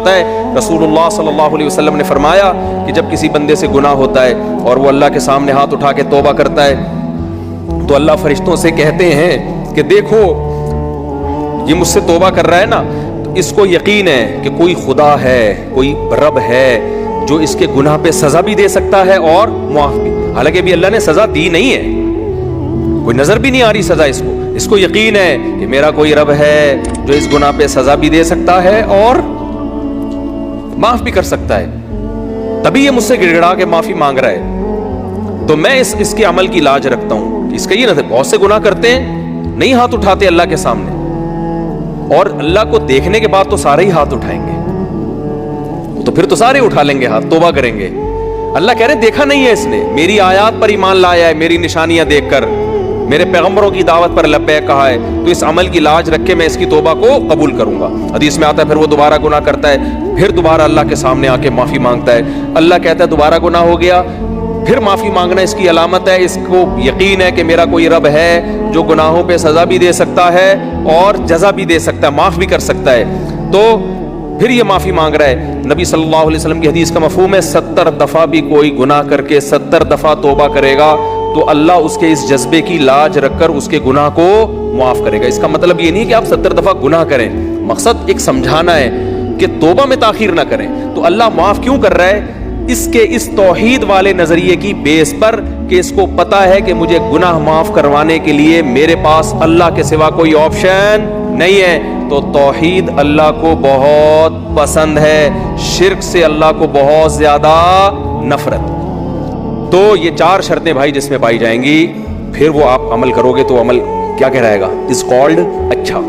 रसूलुल्लाह सल्लल्लाहु अलैहि वसल्लम ने फरमाया कि जब किसी बंदे से गुनाह होता है और वो अल्लाह के सामने हाथ उठा के तौबा करता है तो अल्लाह फरिश्तों से कहते हैं कि देखो ये मुझसे तौबा कर रहा है ना, तो इसको यकीन है कि कोई खुदा है, कोई रब है जो इसके गुनाह पे सजा भी दे सकता है और मुआफ भी। हालांकि अभी अल्लाह ने सजा दी नहीं है, कोई नजर भी नहीं आ रही सजा इसको यकीन है कि मेरा कोई रब है जो इस गुनाह पे सजा भी दे सकता है और माफ भी कर सकता है, तभी ये मुझसे गिड़गिड़ा के माफी मांग रहा है। तो मैं इसके अमल की लाज रखता हूं। इसका ये ना, बहुत से गुनाह करते हैं, नहीं हाथ उठाते अल्लाह के सामने, और अल्लाह को देखने के बाद तो सारे ही हाथ उठाएंगे, तो फिर तो सारे उठा लेंगे हाथ, तौबा करेंगे। अल्लाह कह रहे देखा नहीं है इसने, मेरी आयात पर ईमान लाया है, मेरी निशानियां देखकर, मेरे पैगंबरों की दावत पर लब्बैक कहा है, तो इस अमल की लाज रख के मैं इसकी तौबा को कबूल करूंगा। हदीस में आता है फिर वो दोबारा गुनाह करता है, फिर दोबारा अल्लाह के सामने आके माफी मांगता है। अल्लाह कहता है दोबारा गुनाह हो गया, फिर माफी मांगना इसकी अलामत है, इसको यकीन है कि मेरा कोई रब है जो गुनाहों पे सजा भी दे सकता है और जजा भी दे सकता है, माफ भी कर सकता है। तो फिर ये माफी मांग रहा है। नबी सल्लल्लाहु अलैहि वसल्लम की हदीस का मफहूम है 70 दफा भी कोई गुनाह करके 70 दफा तौबा करेगा तो अल्लाह उसके इस जज्बे की लाज रखकर उसके गुनाह को माफ करेगा। इसका मतलब ये नहीं कि आप 70 दफा गुनाह करें, मकसद एक समझाना है कि तौबा में ताखीर ना करें। तो अल्लाह माफ क्यों कर रहा है? इसके इस तौहीद वाले नजरिए की बेस पर कि इसको पता है कि मुझे गुनाह माफ करवाने के लिए मेरे पास अल्लाह के सिवा कोई ऑप्शन नहीं है। तो तौहीद अल्लाह को बहुत पसंद है, शिर्क से अल्लाह को बहुत ज्यादा नफरत। तो ये 4 शर्तें भाई जिसमें पाई जाएंगी, फिर वो आप अमल करोगे तो अमल क्या कहलाएगा? इज कॉल्ड अच्छा।